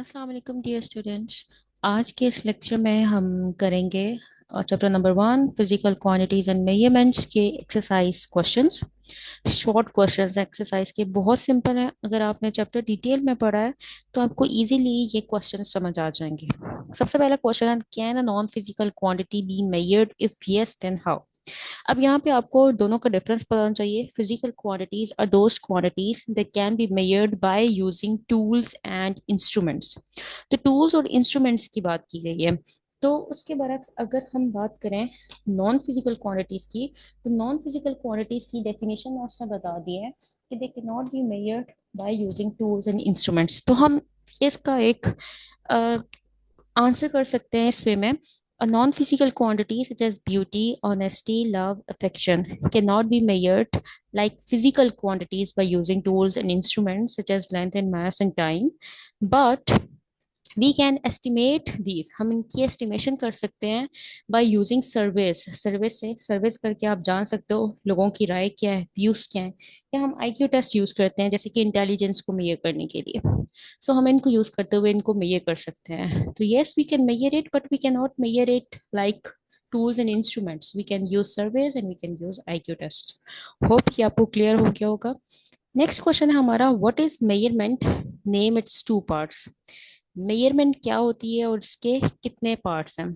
अस्सलाम वालेकुम dear students. आज के इस लेक्चर में हम करेंगे chapter number 1 physical quantities and measurements के exercise questions. Short questions exercise के बहुत सिंपल है। अगर आपने चैप्टर डिटेल में पढ़ा है तो आपको इजीली ये क्वेश्चन समझ आ जाएंगे। सबसे पहला क्वेश्चन है, can a non physical quantity be measured? If yes then how? अब यहाँ पे आपको दोनों का डिफरेंस पता होना चाहिए। Physical quantities are those quantities that can be measured by using tools and instruments. तो टूल्स और इंस्ट्रूमेंट्स की बात की गई है। तो उसके बरक्स अगर हम बात करें नॉन फिजिकल क्वांटिटीज की, तो नॉन फिजिकल क्वांटिटीज की डेफिनेशन में उसने बता दी है कि they can not be measured by using tools and instruments. तो हम इसका एक आंसर कर सकते हैं इस वे में। A non-physical quantity such as beauty, honesty, love, affection cannot be measured like physical quantities by using tools and instruments such as length and mass and time. But we can estimate these, हम इनकी estimation कर सकते हैं by using Sarves. Sarves से सर्वेस करके आप जान सकते हो लोगों की राय क्या है, व्यूज क्या है। या हम आईक्यू टेस्ट यूज करते हैं जैसे कि इंटेलिजेंस को मेजर करने के लिए। सो हम इनको यूज करते हुए इनको मेजर कर सकते हैं। तो yes we can measure it, but we can not measure it like tools and instruments. We can use surveys and we can use IQ tests. Hope ये आपको क्लियर हो गया होगा। नेक्स्ट क्वेश्चन है हमारा, what is measurement? Name it's two parts. Measurement क्या होती है और इसके कितने पार्ट्स हैं?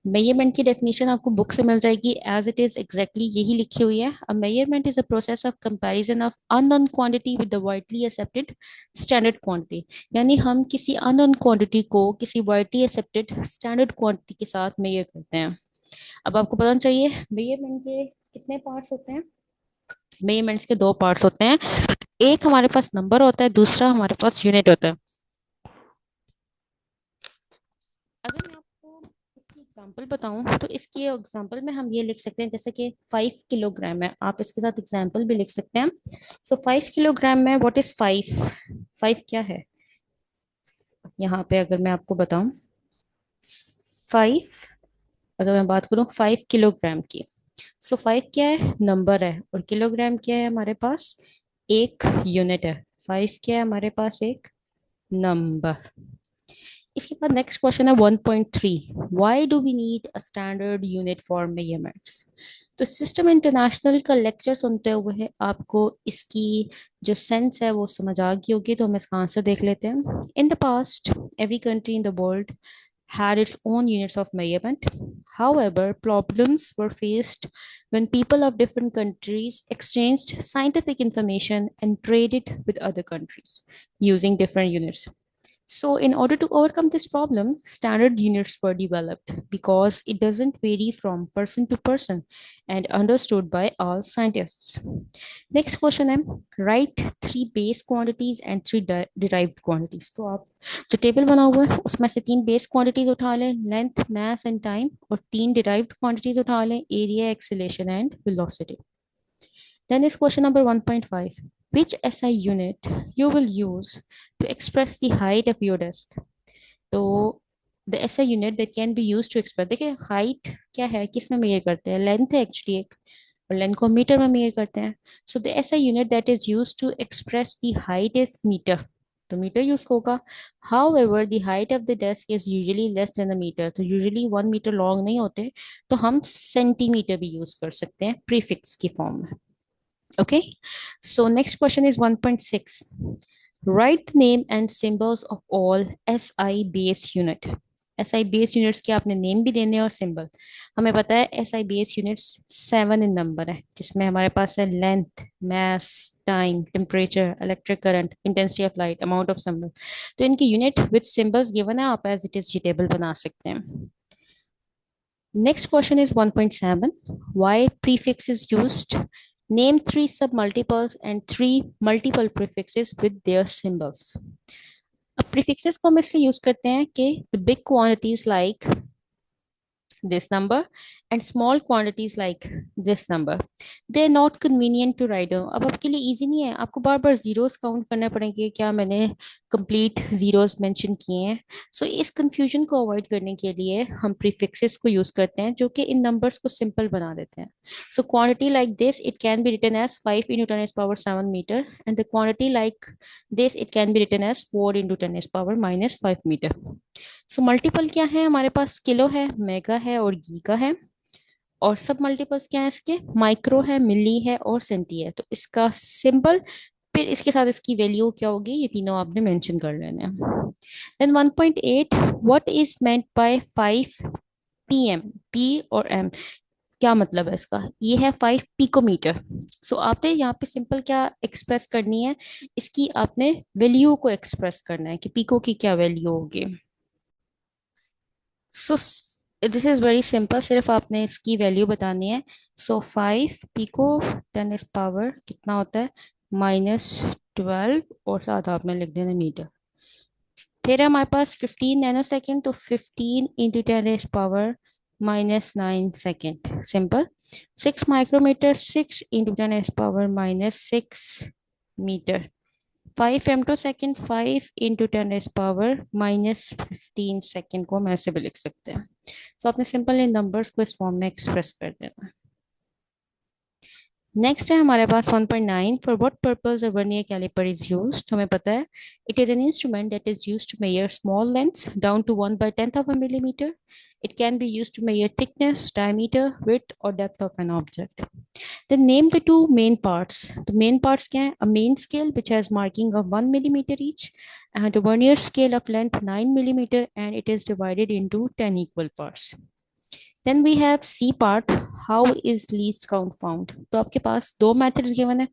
मेजरमेंट की डेफिनेशन आपको बुक से मिल जाएगी, एज इट इज एग्जैक्टली यही लिखी हुई है। अ measurement is a process of comparison of unknown quantity with the widely accepted standard quantity. यानी हम किसी अननोन क्वांटिटी को किसी वाइडली एक्सेप्टेड स्टैंडर्ड क्वांटिटी के साथ मेजर करते हैं। अब आपको पता चाहिए मेजरमेंट के कितने पार्ट्स होते हैं। मेजरमेंट्स के दो पार्ट्स होते हैं, एक हमारे पास नंबर होता है, दूसरा हमारे पास यूनिट होता है। अगर मैं आपको इसकी एग्जांपल बताऊं तो इसकी एग्जांपल में हम ये लिख सकते हैं जैसे कि 5 किलोग्राम है। आप इसके साथ एग्जांपल भी लिख सकते हैं। सो 5 किलोग्राम में व्हाट इज 5? 5 क्या है? यहाँ पे अगर मैं आपको बताऊं 5, अगर मैं बात करूं 5 किलोग्राम की, सो 5 क्या है? नंबर है। और किलोग्राम क्या है? हमारे पास एक यूनिट है। 5 क्या है? हमारे पास एक नंबर। इसके बाद नेक्स्ट क्वेश्चन है 1.3, why do we need a standard unit for measurements? तो सिस्टम इंटरनेशनल का लेक्चर सुनते हुए आपको इसकी जो सेंस है वो समझ आ गई होगी। तो हम इसका आंसर देख लेते हैं। In the past every country in the world had its own units of measurement. However, problems were faced when people of different countries exchanged scientific information and traded with other countries using different units. So, in order to overcome this problem, standard units were developed because it doesn't vary from person to person and understood by all scientists. Next question है, write 3 base quantities and 3 derived quantities. तो आप जो table बना हुआ है उसमें से 3 base quantities उठा लें, लेंथ, मास एंड टाइम, और 3 derived quantities उठा लें, area, acceleration and velocity. Then is question number 1.5. Which SI unit you will use to express the height of your desk? तो the SI unit that can be used to express, देखिए height क्या है, किस में major करते हैं? Length है actually एक, और लेंथ को मीटर में मेजर करते हैं। So the SI unit that is used to express the height is metre. तो मीटर यूज होगा। However, the height of the desk is usually less than a meter. तो usually 1 metre long नहीं होते, तो हम centimetre भी use कर सकते हैं प्रीफिक्स की फॉर्म में। Okay, so next question is 1.6. Write the name and symbols of all SI base unit. SI base units के आपने नेम भी देने और सिंबल। हमें पता है SI base units 7 इन नंबर है, जिसमें हमारे पास है length, mass, time, temperature, electric current, intensity of light, amount of symbol. तो इनकी यूनिट विद सिंबल्स गिवन है, आप एज इट इज ये टेबल बना सकते हैं। Next question is 1.7. Why prefix is used? Name 3 submultiples and 3 multiple prefixes with their symbols. अब prefixes को हम इसलिए use करते हैं कि the big quantities like this number and small quantities like this number, they are not convenient to write down. अब आपके लिए easy नहीं है, आपको बार बार zeros count करने पड़ेंगे, क्या मैंने complete zeros mention किए हैं. So इस confusion को avoid करने के लिए हम prefixes को use करते हैं जो कि इन numbers को simple बना देते हैं. So quantity like this, it can be written as 5 into 10 raised power 7 meter, and the quantity like this, it can be written as 4 into 10 raised power minus 5 meter. So multiple क्या है हमारे पास, kilo है, mega है और giga है. और सब multiples क्या है इसके, माइक्रो है, मिली है और सेंटी है. तो इसका सिंबल फिर इसके साथ इसकी वैल्यू क्या होगी, ये तीनों आपने मेंशन कर लेने हैं. Then 1.8, what is meant by 5 PM. P और एम क्या मतलब है इसका, ये है 5 पिकोमीटर. सो आपने यहाँ पे सिंपल क्या एक्सप्रेस करनी है, इसकी आपने वैल्यू को एक्सप्रेस करना है कि पिको की क्या वैल्यू होगी. सो दिस इज वेरी सिंपल, सिर्फ आपने इसकी वैल्यू बतानी है. सो 5 पिको 10 इज पावर कितना होता है, -12, और साथ आपने लिख देना मीटर. फिर है हमारे पास 15 नैनो सेकेंड, तो 15 into 10 is power -9 second. Simple. 6 micrometre, 6 into 10 is power -6 metre. 5 femto second, 5 into 10 is power -15 second को हम ऐसे भी लिख सकते हैं. तो आपने सिंपल इन नंबर्स को इस फॉर्म में एक्सप्रेस कर देना. नेक्स्ट है हमारे पास 1.9, for what purpose a vernier calliper is used. हमें पता है it is an instrument that is used to measure small lengths down to 1/10 of a millimeter. It can be used to measure thickness, diameter, width or depth of an object. Then name the two main parts. The main parts क्या है, a main scale which has marking of 1 millimeter each, and a vernier scale of length 9 millimeter, and it is divided into 10 equal parts. Then we have C part, how is least count found. तो आपके पास दो methods given है,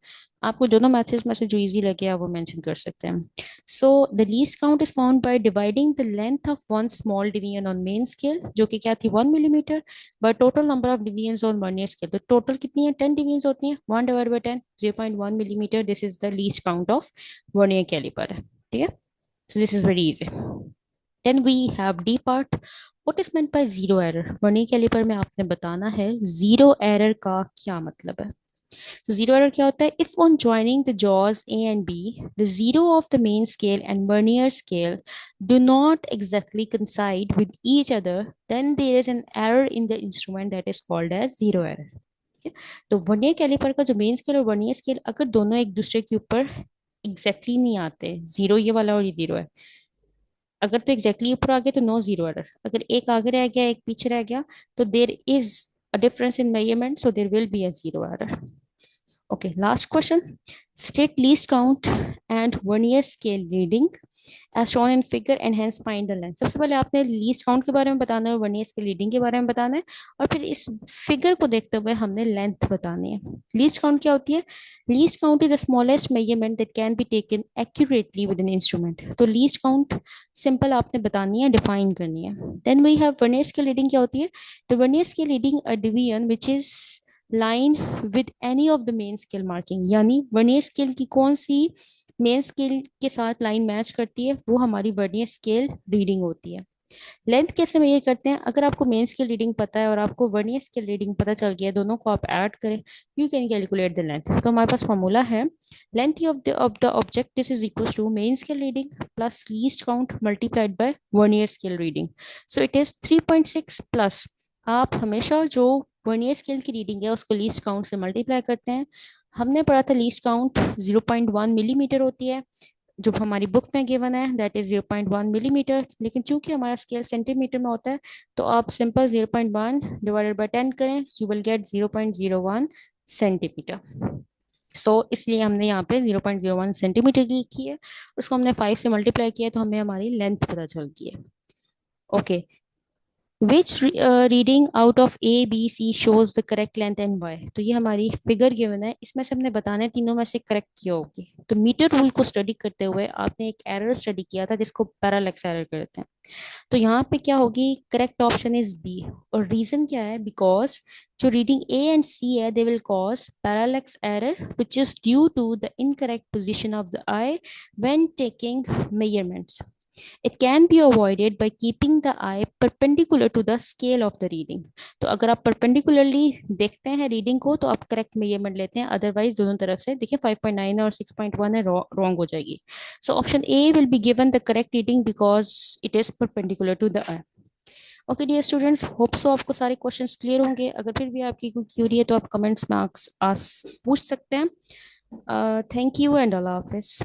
आपको दोनों methods में से जो easy लगे आप वो मेंशन कर सकते हैं. So the least count is found by dividing the length of one small division on main scale, जो कि क्या थी 1 millimetre, by total number of division on vernier scale. तो टोटल कितनी है, 10 डिवीजन होती हैं, 1 divide by 10, 0.1 millimetre. This is the least count of vernier calliper है. ठीक है, so this is very easy. Then we have D part, what is meant by zero error. Vernier calliper में आपने बताना है जीरो एरर का क्या मतलब है. तो जीरो एरर क्या होता है, if on joining the jaws A and B the zero of the main scale and vernier scale do not exactly coincide with each other, then there is an error in the instrument that is called as zero error. तो vernier calliper का जो main scale और vernier scale अगर दोनों एक दूसरे के ऊपर एग्जैक्टली नहीं आते, जीरो ये वाला और ये जीरो है, अगर तो एग्जैक्टली ऊपर आ गया तो नो जीरो एरर, अगर एक आगे रह गया एक पीछे रह गया तो there is a difference in measurement, so there will be a zero error. Okay, last question. State least count and vernier scale reading as shown in figure and hence find the length. सबसे पहले आपने least count के बारे में बताना है, vernier scale reading के बारे में बताना है, और फिर इस फिगर को देखते हुए हमने लेंथ बतानी है. least count क्या होती है, least count is the smallest measurement that can be taken accurately with an instrument. तो least count सिंपल आपने बतानी है, डिफाइन करनी है. Then we have vernier scale reading क्या होती है, the vernier scale reading a division which is line with any of the main scale marking, यानी वर्नियर स्केल की कौन सी मेन स्केल के साथ लाइन मैच करती है वो हमारी वर्नियर स्केल रीडिंग होती है. लेंथ कैसे मेजर करते हैं, अगर आपको मेन स्केल रीडिंग पता है और आपको वर्नियर स्केल रीडिंग पता चल गया, दोनों को आप ऐड करें, you can calculate the length. तो हमारे पास फॉर्मूला है, length of the object this is equal to main scale reading plus least count multiplied by vernier scale reading. So it is 3.6 plus, आप हमेशा जो वर्नियर स्केल की reading है उसको लीस्ट काउंट से मल्टीप्लाई करते हैं. हमने पढ़ा था लीस्ट काउंट 0.1 मिलीमीटर होती है, जो हमारी बुक में गिवन है दैट इज 0.1 मिलीमीटर, लेकिन चूंकि हमारा स्केल सेंटीमीटर में होता है तो आप सिंपल 0.1 डिवाइडेड बाय 10 करें, यू विल गेट 0.01 सेंटीमीटर. सो इसलिए हमने यहाँ पे 0.01 सेंटीमीटर लिखी है, उसको हमने 5 से मल्टीप्लाई किया तो हमें हमारी लेंथ पता चल गई है. Okay, Which reading out of A, B, C shows the correct length and y. तो ये हमारी फिगर गिवन है, इसमें से हमने बताना है तीनों में से करेक्ट क्या होगी. तो मीटर रूल को स्टडी करते हुए आपने एक एरर स्टडी किया था जिसको पैरालेक्स एरर कहते हैं. तो यहाँ पे क्या होगी, करेक्ट ऑप्शन इज बी. और रीजन क्या है, बिकॉज जो रीडिंग ए एंड सी है they will cause parallax error which is due to the incorrect position of the eye when taking measurements. It can be avoided by keeping the eye perpendicular to the scale of the reading. तो अगर आप perpendicularly देखते हैं reading को तो आप correct measurement लेते हैं, अदरवाइज दोनों तरफ से देखिए 5.9 है और 6.1 है, रॉन्ग हो जाएगी। So option A will be given the correct reading because it is perpendicular to the eye. Okay dear students, hope so आपको सारे क्वेश्चंस क्लियर होंगे। अगर फिर भी आपकी कोई क्यूरी है तो आप कमेंट्स में आस पूछ सकते हैं। Thank you and Allah Hafiz.